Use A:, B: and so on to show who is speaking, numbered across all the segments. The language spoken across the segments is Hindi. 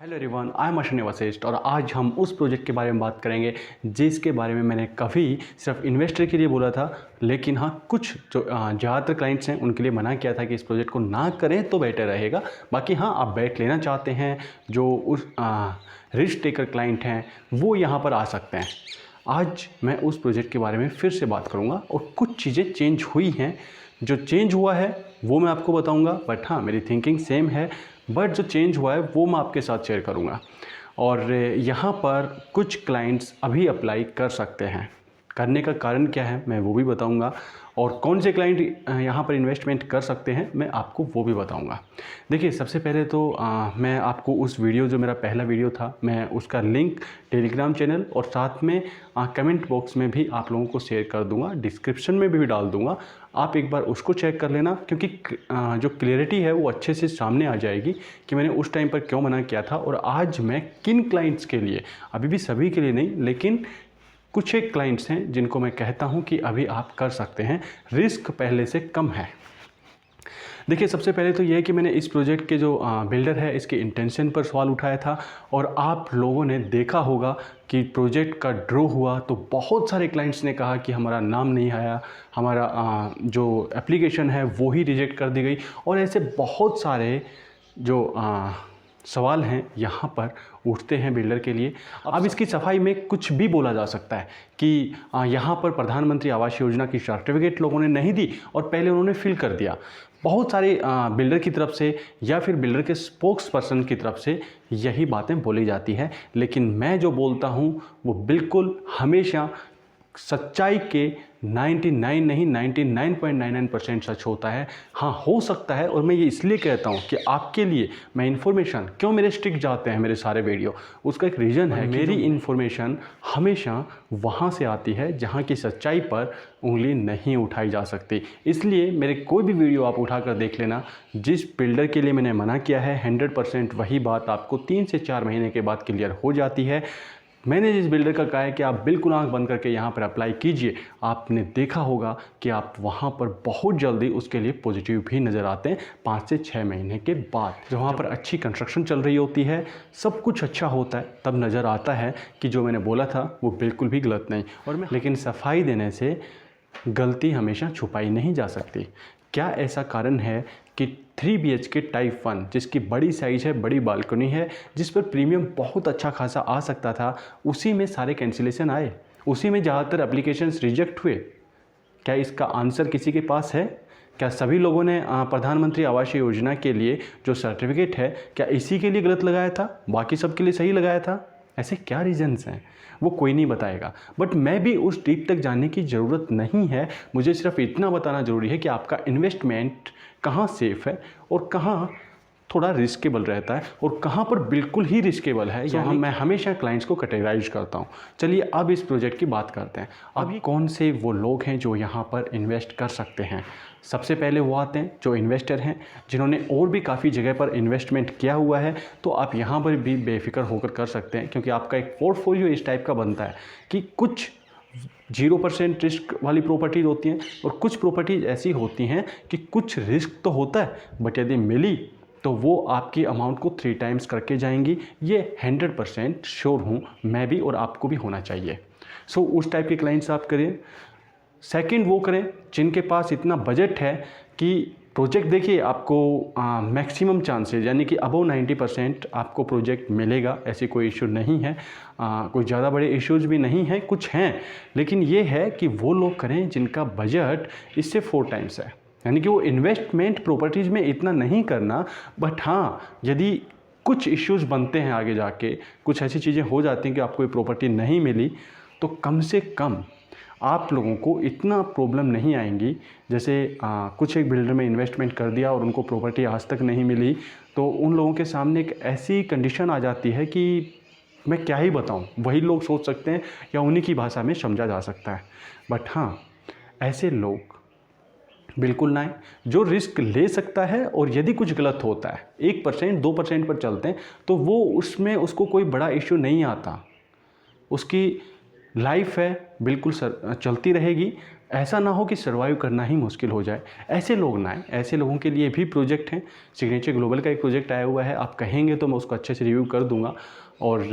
A: Hello everyone, I am Ashwini Vashishtha और आज हम उस प्रोजेक्ट के बारे में बात करेंगे जिसके बारे में मैंने कभी सिर्फ इन्वेस्टर के लिए बोला था, लेकिन हाँ कुछ जो ज़्यादातर क्लाइंट्स हैं उनके लिए मना किया था कि इस प्रोजेक्ट को ना करें तो बेटर रहेगा। बाकी हाँ, आप बैठ लेना चाहते हैं, जो उस रिस्क टेकर क्लाइंट हैं वो यहाँ पर आ सकते हैं। आज मैं उस प्रोजेक्ट के बारे में फिर से बात करूँगा और कुछ चीज़ें चेंज हुई हैं। जो चेंज हुआ है वो मैं आपको बताऊंगा, बट हाँ मेरी थिंकिंग सेम है, बट जो चेंज हुआ है वो मैं आपके साथ शेयर करूंगा। और यहाँ पर कुछ क्लाइंट्स अभी अप्लाई कर सकते हैं। करने का कारण क्या है मैं वो भी बताऊंगा, और कौन से क्लाइंट यहाँ पर इन्वेस्टमेंट कर सकते हैं मैं आपको वो भी बताऊंगा। देखिए, सबसे पहले तो मैं आपको उस वीडियो, जो मेरा पहला वीडियो था, मैं उसका लिंक टेलीग्राम चैनल और साथ में कमेंट बॉक्स में भी आप लोगों को शेयर कर दूंगा, डिस्क्रिप्शन में भी डाल दूंगा। आप एक बार उसको चेक कर लेना, क्योंकि जो क्लियरिटी है वो अच्छे से सामने आ जाएगी कि मैंने उस टाइम पर क्यों मना किया था और आज मैं किन क्लाइंट्स के लिए, अभी भी सभी के लिए नहीं, लेकिन कुछ एक क्लाइंट्स हैं जिनको मैं कहता हूं कि अभी आप कर सकते हैं, रिस्क पहले से कम है। देखिए, सबसे पहले तो ये है कि मैंने इस प्रोजेक्ट के जो बिल्डर है इसके इंटेंशन पर सवाल उठाया था, और आप लोगों ने देखा होगा कि प्रोजेक्ट का ड्रॉ हुआ तो बहुत सारे क्लाइंट्स ने कहा कि हमारा नाम नहीं आया, हमारा जो एप्लीकेशन है वो ही रिजेक्ट कर दी गई, और ऐसे बहुत सारे जो सवाल हैं यहाँ पर उठते हैं बिल्डर के लिए। अब इसकी सफाई में कुछ भी बोला जा सकता है कि यहाँ पर प्रधानमंत्री आवास योजना की सर्टिफिकेट लोगों ने नहीं दी और पहले उन्होंने फिल कर दिया। बहुत सारे बिल्डर की तरफ से या फिर बिल्डर के स्पोक्स पर्सन की तरफ से यही बातें बोली जाती है, लेकिन मैं जो बोलता हूँ वो बिल्कुल हमेशा सच्चाई के 99 नहीं 99.99% सच होता है। हाँ, हो सकता है, और मैं ये इसलिए कहता हूँ कि आपके लिए मैं इन्फॉर्मेशन क्यों मेरे स्टिक जाते हैं मेरे सारे वीडियो, उसका एक रीज़न है। मेरी इन्फॉर्मेशन हमेशा वहाँ से आती है जहाँ की सच्चाई पर उंगली नहीं उठाई जा सकती। इसलिए मेरे कोई भी वीडियो आप उठा कर देख लेना, जिस बिल्डर के लिए मैंने मना किया है 100% वही बात आपको 3 से 4 महीने के बाद क्लियर हो जाती है। मैंने जिस बिल्डर का कहा है कि आप बिल्कुल आंख बंद करके यहाँ पर अप्लाई कीजिए, आपने देखा होगा कि आप वहाँ पर बहुत जल्दी उसके लिए पॉजिटिव भी नज़र आते हैं 5 से 6 महीने के बाद। जब वहाँ पर अच्छी कंस्ट्रक्शन चल रही होती है, सब कुछ अच्छा होता है, तब नज़र आता है कि जो मैंने बोला था वो बिल्कुल भी गलत नहीं। लेकिन सफाई देने से गलती हमेशा छुपाई नहीं जा सकती। क्या ऐसा कारण है कि 3 BHK टाइप 1, जिसकी बड़ी साइज़ है, बड़ी बालकनी है, जिस पर प्रीमियम बहुत अच्छा खासा आ सकता था, उसी में सारे कैंसिलेशन आए, उसी में ज़्यादातर एप्लीकेशंस रिजेक्ट हुए? क्या इसका आंसर किसी के पास है? क्या सभी लोगों ने प्रधानमंत्री आवास योजना के लिए जो सर्टिफिकेट है, क्या इसी के लिए गलत लगाया था, बाकी सब के लिए सही लगाया था? ऐसे क्या रीजंस हैं वो कोई नहीं बताएगा, बट मैं भी उस डीप तक जानने की ज़रूरत नहीं है। मुझे सिर्फ इतना बताना ज़रूरी है कि आपका इन्वेस्टमेंट कहाँ सेफ़ है और कहाँ थोड़ा रिस्केबल रहता है और कहाँ पर बिल्कुल ही रिस्केबल है। यहाँ मैं हमेशा क्लाइंट्स को कैटेगराइज करता हूँ। चलिए अब इस प्रोजेक्ट की बात करते हैं। अभी कौन से वो लोग हैं जो यहाँ पर इन्वेस्ट कर सकते हैं? सबसे पहले वो आते हैं जो इन्वेस्टर हैं, जिन्होंने और भी काफ़ी जगह पर इन्वेस्टमेंट किया हुआ है, तो आप यहाँ पर भी बेफिक्र होकर कर सकते हैं, क्योंकि आपका एक पोर्टफोलियो इस टाइप का बनता है कि कुछ 0% रिस्क वाली प्रॉपर्टीज होती हैं और कुछ प्रॉपर्टीज ऐसी होती हैं कि कुछ रिस्क तो होता है, बट यदि मिली तो वो आपकी अमाउंट को 3 टाइम्स करके जाएंगी। ये 100% श्योर हूँ मैं भी, और आपको भी होना चाहिए। सो उस टाइप के क्लाइंट्स आप करें। सेकंड वो करें जिनके पास इतना बजट है कि प्रोजेक्ट, देखिए आपको मैक्सिमम चांसेस यानी कि अबव 90% आपको प्रोजेक्ट मिलेगा, ऐसी कोई इशू नहीं है। कोई ज़्यादा बड़े इश्यूज भी नहीं हैं, कुछ हैं, लेकिन ये है कि वो लोग करें जिनका बजट इससे 4 टाइम्स है। यानी कि वो इन्वेस्टमेंट प्रॉपर्टीज़ में इतना नहीं करना, बट हाँ यदि कुछ इश्यूज बनते हैं आगे जाके, कुछ ऐसी चीज़ें हो जाती हैं कि आपको ये प्रॉपर्टी नहीं मिली, तो कम से कम आप लोगों को इतना प्रॉब्लम नहीं आएंगी। जैसे कुछ एक बिल्डर में इन्वेस्टमेंट कर दिया और उनको प्रॉपर्टी आज तक नहीं मिली, तो उन लोगों के सामने एक ऐसी कंडीशन आ जाती है कि मैं क्या ही बताऊं, वही लोग सोच सकते हैं या उन्हीं की भाषा में समझा जा सकता है। बट हाँ, ऐसे लोग बिल्कुल ना आए। जो रिस्क ले सकता है और यदि कुछ गलत होता है 1% 2% पर चलते हैं, तो वो उसमें उसको कोई बड़ा इश्यू नहीं आता, उसकी लाइफ है बिल्कुल चलती रहेगी। ऐसा ना हो कि सर्वाइव करना ही मुश्किल हो जाए, ऐसे लोग ना आए। ऐसे लोगों के लिए भी प्रोजेक्ट हैं। सिग्नेचर ग्लोबल का एक प्रोजेक्ट आया हुआ है, आप कहेंगे तो मैं उसको अच्छे से रिव्यू कर दूंगा और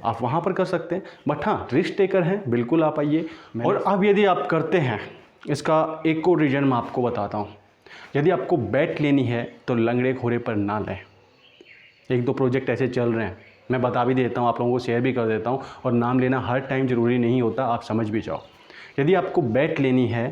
A: आप वहाँ पर कर सकते हैं। बट हाँ, रिस्क टेकर हैं, बिल्कुल आप आइए। और अब यदि आप करते हैं, इसका एक और रीज़न मैं आपको बताता हूँ। यदि आपको बैट लेनी है तो लंगड़े घोड़े पर ना लें। एक दो प्रोजेक्ट ऐसे चल रहे हैं, मैं बता भी देता हूँ, आप लोगों को शेयर भी कर देता हूँ, और नाम लेना हर टाइम ज़रूरी नहीं होता, आप समझ भी जाओ। यदि आपको बैट लेनी है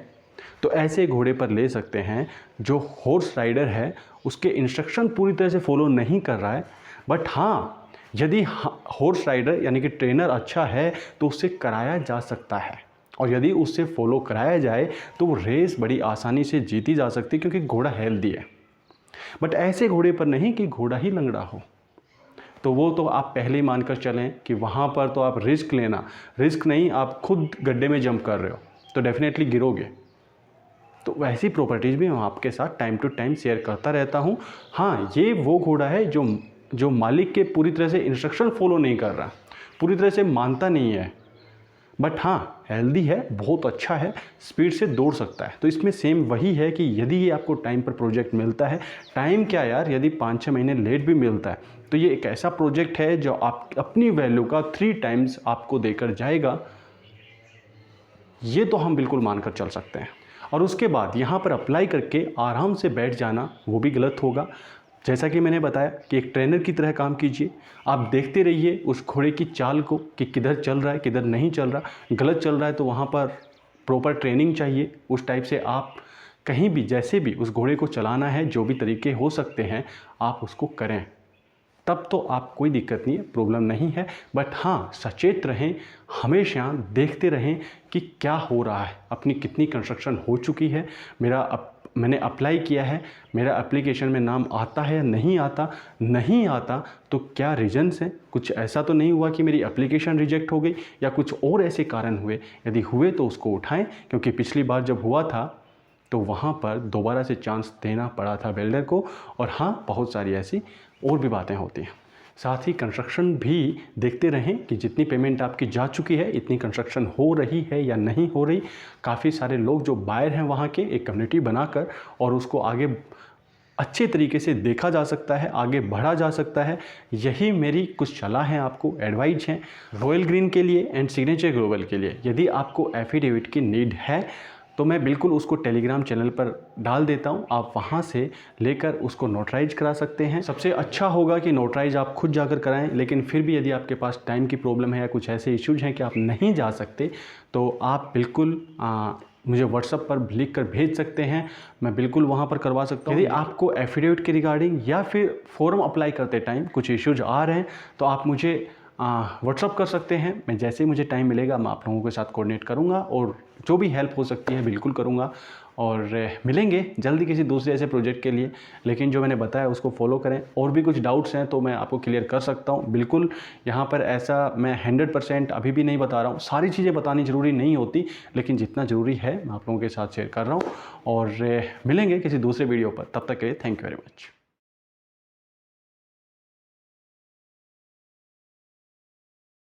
A: तो ऐसे घोड़े पर ले सकते हैं जो हॉर्स राइडर है, उसके इंस्ट्रक्शन पूरी तरह से फॉलो नहीं कर रहा है, बट हाँ, यदि हॉर्स राइडर यानी कि ट्रेनर अच्छा है तो उससे कराया जा सकता है, और यदि उससे फॉलो कराया जाए तो वो रेस बड़ी आसानी से जीती जा सकती है, क्योंकि घोड़ा हेल्दी है। बट ऐसे घोड़े पर नहीं कि घोड़ा ही लंगड़ा हो, तो वो तो आप पहले ही मानकर चलें कि वहाँ पर तो आप रिस्क लेना, रिस्क नहीं, आप खुद गड्ढे में जंप कर रहे हो तो डेफिनेटली गिरोगे। तो वैसी प्रॉपर्टीज़ भी मैं आपके साथ टाइम टू टाइम शेयर करता रहता हूँ। हाँ, ये वो घोड़ा है जो मालिक के पूरी तरह से इंस्ट्रक्शन फॉलो नहीं कर रहा, पूरी तरह से मानता नहीं है, बट हाँ हेल्दी है, बहुत अच्छा है, स्पीड से दौड़ सकता है। तो इसमें सेम वही है कि यदि ये आपको टाइम पर प्रोजेक्ट मिलता है, टाइम क्या यार, यदि 5-6 महीने लेट भी मिलता है, तो ये एक ऐसा प्रोजेक्ट है जो आप अपनी वैल्यू का 3 टाइम्स आपको देकर जाएगा। ये तो हम बिल्कुल मानकर चल सकते हैं। और उसके बाद यहाँ पर अप्लाई करके आराम से बैठ जाना वो भी गलत होगा। जैसा कि मैंने बताया कि एक ट्रेनर की तरह काम कीजिए, आप देखते रहिए उस घोड़े की चाल को कि किधर चल रहा है, किधर नहीं चल रहा। गलत चल रहा है तो वहाँ पर प्रॉपर ट्रेनिंग चाहिए, उस टाइप से आप कहीं भी जैसे भी उस घोड़े को चलाना है, जो भी तरीके हो सकते हैं आप उसको करें, तब तो आप कोई दिक्कत नहीं है, प्रॉब्लम नहीं है। बट हाँ, सचेत रहें, हमेशा देखते रहें कि क्या हो रहा है, अपनी कितनी कंस्ट्रक्शन हो चुकी है, मैंने अप्लाई किया है, मेरा एप्लीकेशन में नाम आता है या नहीं आता, नहीं आता तो क्या रीजन्स हैं, कुछ ऐसा तो नहीं हुआ कि मेरी एप्लीकेशन रिजेक्ट हो गई या कुछ और ऐसे कारण हुए। यदि हुए तो उसको उठाएं, क्योंकि पिछली बार जब हुआ था तो वहाँ पर दोबारा से चांस देना पड़ा था बिल्डर को। और हाँ, बहुत सारी ऐसी और भी बातें होती हैं। साथ ही कंस्ट्रक्शन भी देखते रहें कि जितनी पेमेंट आपकी जा चुकी है, इतनी कंस्ट्रक्शन हो रही है या नहीं हो रही। काफ़ी सारे लोग जो बायर हैं वहाँ के, एक कम्युनिटी बनाकर और उसको आगे अच्छे तरीके से देखा जा सकता है, आगे बढ़ा जा सकता है। यही मेरी कुछ सलाह है, आपको एडवाइस हैं रॉयल ग्रीन के लिए एंड सिग्नेचर ग्लोबल के लिए। यदि आपको एफिडेविट की नीड है तो मैं बिल्कुल उसको टेलीग्राम चैनल पर डाल देता हूं, आप वहां से लेकर उसको नोटराइज करा सकते हैं। सबसे अच्छा होगा कि नोटराइज आप खुद जाकर कराएं, लेकिन फिर भी यदि आपके पास टाइम की प्रॉब्लम है या कुछ ऐसे इश्यूज हैं कि आप नहीं जा सकते, तो आप बिल्कुल मुझे व्हाट्सएप पर लिख कर भेज सकते हैं, मैं बिल्कुल वहाँ पर करवा सकता हूँ। यदि आपको एफिडेविट के रिगार्डिंग या फिर फॉर्म अप्लाई करते टाइम कुछ इश्यूज आ रहे हैं तो आप मुझे व्हाट्सअप कर सकते हैं। मैं जैसे ही मुझे टाइम मिलेगा मैं आप लोगों के साथ कोऑर्डिनेट करूँगा और जो भी हेल्प हो सकती है बिल्कुल करूँगा। और मिलेंगे जल्दी किसी दूसरे ऐसे प्रोजेक्ट के लिए, लेकिन जो मैंने बताया उसको फॉलो करें। और भी कुछ डाउट्स हैं तो मैं आपको क्लियर कर सकता हूँ बिल्कुल। यहाँ पर ऐसा मैं 100% अभी भी नहीं बता रहा हूँ, सारी चीज़ें बतानी ज़रूरी नहीं होती, लेकिन जितना ज़रूरी है मैं आप लोगों के साथ शेयर कर रहा हूँ। और मिलेंगे किसी दूसरे वीडियो पर, तब तक के लिए थैंक यू वेरी मच।